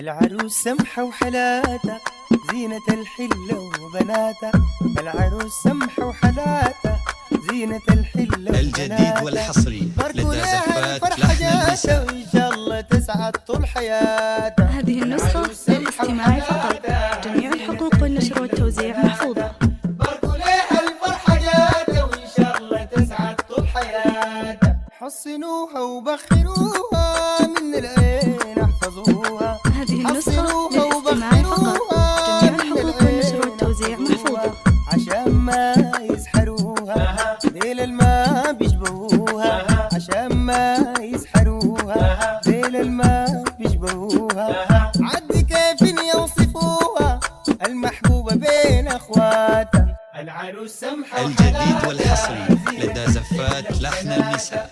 العروس سمحة وحلاتها زينة الحلة وبناتها. العروس سمحة وحلاتها زينة الحلة الجديد والحصري لدى زفات لحن النساء. وإن شاء الله تسعد طول حياتها. هذه النسخة للاستماع فقط، جميع الحقوق والنشر والتوزيع محفوظة. باركوا ليها الفرحة جاتها وإن شاء الله تسعد طول حياتها. حصنوها وبخروها من العين احفظوها. هذه النسخة للاستماع فقط، جميع الحقوق والنشر والتوزيع محفوظة. عشان ما يسحروها ذيل الماء بيشبهوها. عشان ما يسحروها ذيل الماء بيشبهوها. عد كيف يوصفوها المحبوبة بين اخواتها. العروس سمحة الجديد والحصري لدى زفات لحن النساء.